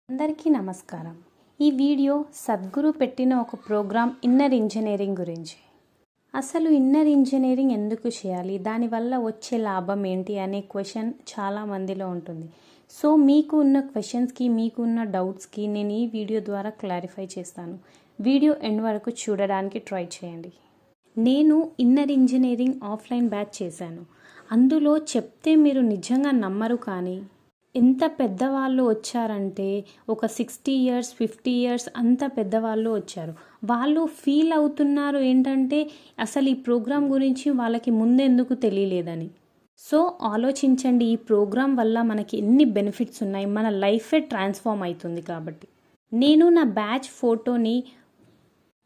అందరికీ నమస్కారం. ఈ వీడియో సద్గురు పెట్టిన ఒక ప్రోగ్రామ్ ఇన్నర్ ఇంజనీరింగ్ గురించి. అసలు ఇన్నర్ ఇంజనీరింగ్ ఎందుకు చేయాలి, దానివల్ల వచ్చే లాభం ఏంటి అనే క్వశ్చన్ చాలా మందిలో ఉంటుంది. సో మీకు ఉన్న క్వశ్చన్స్కి, మీకు ఉన్న డౌట్స్కి నేను ఈ వీడియో ద్వారా క్లారిఫై చేస్తాను. వీడియో ఎండ్ వరకు చూడడానికి ట్రై చేయండి. నేను ఇన్నర్ ఇంజనీరింగ్ ఆఫ్లైన్ బ్యాచ్ చేశాను. అందులో చెప్తే మీరు నిజంగా నమ్మరు, కానీ ఎంత పెద్దవాళ్ళు వచ్చారంటే ఒక 60 years 50 years అంత పెద్దవాళ్ళు వచ్చారు. వాళ్ళు ఫీల్ అవుతున్నారు ఏంటంటే అసలు ఈ ప్రోగ్రాం గురించి వాళ్ళకి ముందెందుకు తెలియలేదని. సో ఆలోచించండి, ఈ ప్రోగ్రాం వల్ల మనకి ఎన్ని బెనిఫిట్స్ ఉన్నాయి, మన లైఫే ట్రాన్స్ఫార్మ్ అవుతుంది. కాబట్టి నేను నా బ్యాచ్ ఫోటోని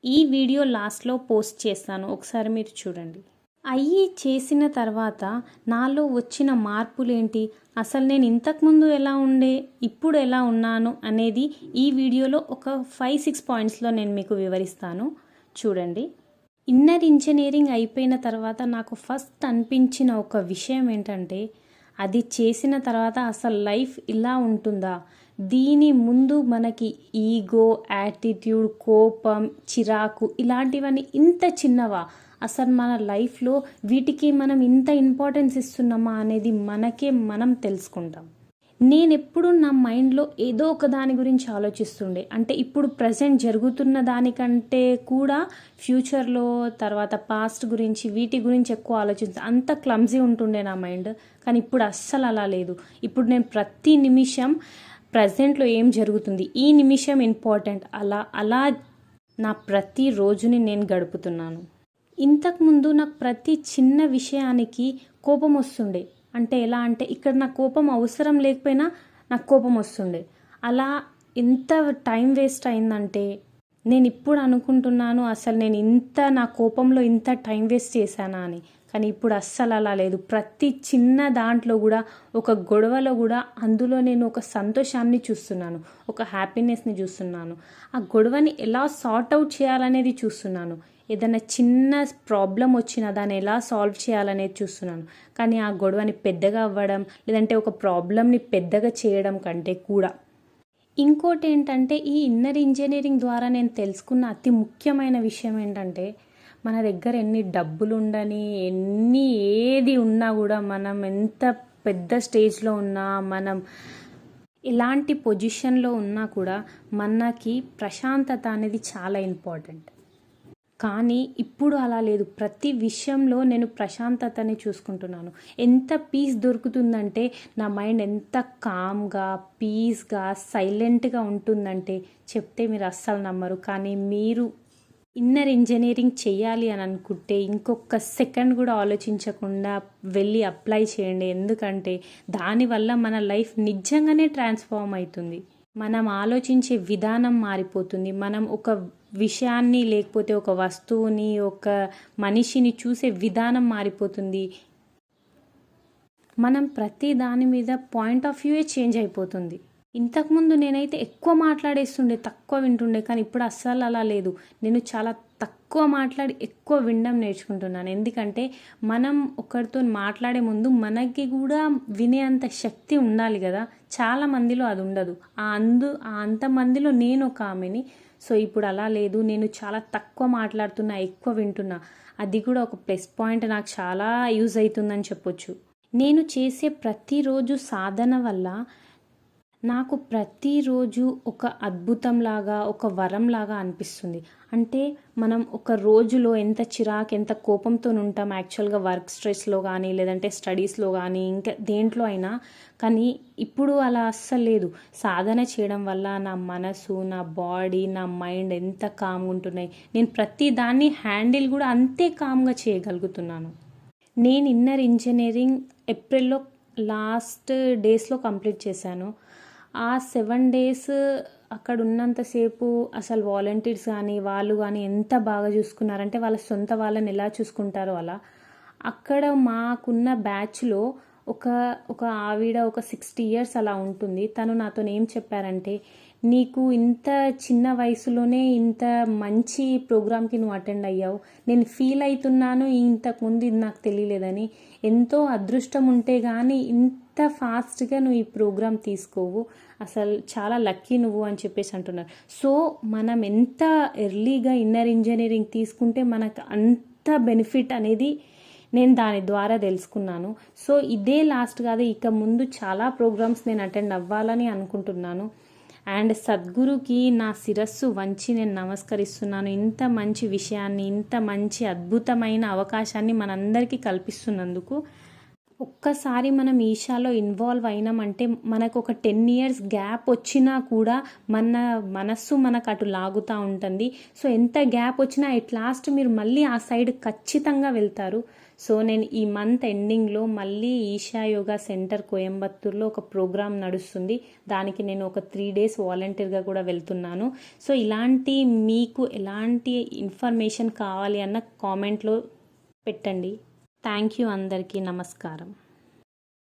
ఈ వీడియో లాస్ట్లో పోస్ట్ చేస్తాను, ఒకసారి మీరు చూడండి. అయ్యి చేసిన తర్వాత నాలో వచ్చిన మార్పులేంటి, అసలు నేను ఇంతకుముందు ఎలా ఉండే, ఇప్పుడు ఎలా ఉన్నాను అనేది ఈ వీడియోలో ఒక 5-6 పాయింట్స్లో నేను మీకు వివరిస్తాను. చూడండి. ఇన్నర్ ఇంజనీరింగ్ అయిపోయిన తర్వాత నాకు ఫస్ట్ అనిపించిన ఒక విషయం ఏంటంటే, అది చేసిన తర్వాత అసలు లైఫ్ ఇలా ఉంటుందా, దీని ముందు మనకి ఈగో, యాటిట్యూడ్, కోపం, చిరాకు ఇలాంటివన్నీ ఇంత చిన్నవా, అసలు మన లైఫ్లో వీటికి మనం ఇంత ఇంపార్టెన్స్ ఇస్తున్నామా అనేది మనం తెలుసుకుంటాం. నేను ఎప్పుడు నా మైండ్లో ఏదో ఒక దాని గురించి ఆలోచిస్తుండే. అంటే ఇప్పుడు ప్రజెంట్ జరుగుతున్న దానికంటే కూడా ఫ్యూచర్లో, తర్వాత పాస్ట్ గురించి, వీటి గురించి ఎక్కువ ఆలోచిస్తాను. అంత క్లమ్జీ ఉంటుండే నా మైండ్. కానీ ఇప్పుడు అస్సలు అలా లేదు. ఇప్పుడు నేను ప్రతి నిమిషం ప్రజెంట్లో ఏం జరుగుతుంది, ఈ నిమిషం ఇంపార్టెంట్, అలా నా ప్రతి రోజుని నేను గడుపుతున్నాను. ఇంతకుముందు నాకు ప్రతి చిన్న విషయానికి కోపం వస్తుండే. అంటే ఎలా అంటే, ఇక్కడ నా కోపం అవసరం లేకపోయినా నాకు కోపం వస్తుండే. అలా ఎంత టైం వేస్ట్ అయిందంటే నేను ఇప్పుడు అనుకుంటున్నాను, అసలు నేను నా కోపంలో ఇంత టైం వేస్ట్ చేశానా అని. కానీ ఇప్పుడు అస్సలు అలా లేదు. ప్రతి చిన్న దాంట్లో కూడా, ఒక గొడవలో కూడా అందులో నేను ఒక సంతోషాన్ని చూస్తున్నాను, ఒక హ్యాపీనెస్ని చూస్తున్నాను. ఆ గొడవని ఎలా సార్ట్ అవుట్ చేయాలనేది చూస్తున్నాను. ఏదైనా చిన్న ప్రాబ్లం వచ్చినా దాన్ని ఎలా సాల్వ్ చేయాలనేది చూస్తున్నాను. కానీ ఆ గొడవని పెద్దగా అవ్వడం, లేదంటే ఒక ప్రాబ్లమ్ని పెద్దగా చేయడం కంటే కూడా. ఇంకోటి ఏంటంటే, ఈ ఇన్నర్ ఇంజనీరింగ్ ద్వారా నేను తెలుసుకున్న అతి ముఖ్యమైన విషయం ఏంటంటే, మన దగ్గర ఎన్ని డబ్బులు ఉండని, ఏది ఉన్నా కూడా, మనం ఎంత పెద్ద స్టేజ్లో ఉన్నా, మనం ఎలాంటి పొజిషన్లో ఉన్నా కూడా మనకి ప్రశాంతత అనేది చాలా ఇంపార్టెంట్. కానీ ఇప్పుడు అలా లేదు. ప్రతి విషయంలో నేను ప్రశాంతతని చూసుకుంటున్నాను. ఎంత పీస్ దొరుకుతుందంటే, నా మైండ్ ఎంత కామ్గా, పీస్గా, సైలెంట్గా ఉంటుందంటే చెప్తే మీరు అస్సలు నమ్మరు. కానీ మీరు ఇన్నర్ ఇంజనీరింగ్ చేయాలి అని అనుకుంటే ఇంకొక సెకండ్ కూడా ఆలోచించకుండా వెళ్ళి అప్లై చేయండి. ఎందుకంటే దానివల్ల మన లైఫ్ నిజంగానే ట్రాన్స్ఫార్మ్ అవుతుంది. మనం ఆలోచించే విధానం మారిపోతుంది. మనం ఒక విషయాన్ని, లేకపోతే ఒక వస్తువుని, ఒక మనిషిని చూసే విధానం మారిపోతుంది. మనం ప్రతి దాని మీద పాయింట్ ఆఫ్ వ్యూయే చేంజ్ అయిపోతుంది. ఇంతకుముందు నేనైతే ఎక్కువ మాట్లాడేస్తుండే, తక్కువ వింటుండే. కానీ ఇప్పుడు అస్సలు అలా లేదు. నేను చాలా తక్కువ మాట్లాడి ఎక్కువ వినడం నేర్చుకుంటున్నాను. ఎందుకంటే మనం ఒకరితో మాట్లాడే ముందు మనకి కూడా వినే అంత శక్తి ఉండాలి కదా. చాలా మందిలో అది ఉండదు. అంతమందిలో నేను ఒక ఆమెని. సో ఇప్పుడు అలా లేదు. నేను చాలా తక్కువ మాట్లాడుతున్నా, ఎక్కువ వింటున్నా. అది కూడా ఒక ప్లస్ పాయింట్, నాకు చాలా యూజ్ అవుతుందని చెప్పొచ్చు. నేను చేసే ప్రతిరోజు సాధన వల్ల నాకు ప్రతిరోజు ఒక అద్భుతంలాగా, ఒక వరంలాగా అనిపిస్తుంది. అంటే మనం ఒక రోజులో ఎంత చిరాకు, ఎంత కోపంతో ఉంటాం యాక్చువల్గా, వర్క్ స్ట్రెస్లో కానీ, లేదంటే స్టడీస్లో కానీ, ఇంకా దేంట్లో అయినా. కానీ ఇప్పుడు అలా అస్సలు లేదు. సాధన చేయడం వల్ల నా మనసు, నా బాడీ, నా మైండ్ ఎంత కామ్గా ఉంటున్నాయి. నేను ప్రతి దాన్ని హ్యాండిల్ కూడా అంతే కామ్గా చేయగలుగుతున్నాను. నేను ఇన్నర్ ఇంజనీరింగ్ ఏప్రిల్లో లాస్ట్ డేస్లో కంప్లీట్ చేశాను. ఆ 7 days అక్కడ ఉన్నంతసేపు అసలు వాలంటీర్స్ కానీ, వాళ్ళు కానీ ఎంత బాగా చూసుకున్నారంటే, వాళ్ళ సొంత వాళ్ళని ఎలా చూసుకుంటారో అలా. అక్కడ మాకున్న బ్యాచ్లో ఒక ఆవిడ, ఒక 60 years అలా ఉంటుంది. తను నాతో ఏం చెప్పారంటే, నీకు ఇంత చిన్న వయసులోనే ఇంత మంచి ప్రోగ్రామ్కి నువ్వు అటెండ్ అయ్యావు, నేను ఫీల్ అవుతున్నాను ఇంతకుముందు ఇది నాకు తెలియలేదని. ఎంతో అదృష్టం ఉంటే కానీ ఇంత ఫాస్ట్గా నువ్వు ఈ ప్రోగ్రామ్ తీసుకోవు, అసలు చాలా లక్కీ నువ్వు అని చెప్పేసి అంటున్నారు. సో మనం ఎంత ఎర్లీగా ఇన్నర్ ఇంజనీరింగ్ తీసుకుంటే మనకు అంత బెనిఫిట్ అనేది నేను దాని ద్వారా తెలుసుకున్నాను. సో ఇదే లాస్ట్ కాదు, ఇక ముందు చాలా ప్రోగ్రామ్స్ నేను అటెండ్ అవ్వాలని అనుకుంటున్నాను. అండ్ సద్గురుకి నా శిరస్సు వంచి నేను నమస్కరిస్తున్నాను. ఇంత మంచి విషయాన్ని, ఇంత మంచి అద్భుతమైన అవకాశాన్ని మనందరికీ కల్పిస్తున్నందుకు. ఒక్కసారి మనం ఈషాలో ఇన్వాల్వ్ అయినామంటే మనకు ఒక 10 years గ్యాప్ వచ్చినా కూడా మన మనస్సు మనకు అటు లాగుతూ ఉంటుంది. సో ఎంత గ్యాప్ వచ్చినా ఎట్ లాస్ట్ మీరు మళ్ళీ ఆ సైడ్ ఖచ్చితంగా వెళ్తారు. సో నేను ఈ మంత్ ఎండింగ్లో మళ్ళీ ఈషా యోగా సెంటర్ కోయంబత్తూర్లో ఒక ప్రోగ్రామ్ నడుస్తుంది. దానికి నేను ఒక 3 days వాలంటీర్గా కూడా వెళ్తున్నాను. సో ఇలాంటి మీకు ఎలాంటి ఇన్ఫర్మేషన్ కావాలి అన్న కామెంట్లో పెట్టండి. థ్యాంక్ యూ అందరికీ. నమస్కారం.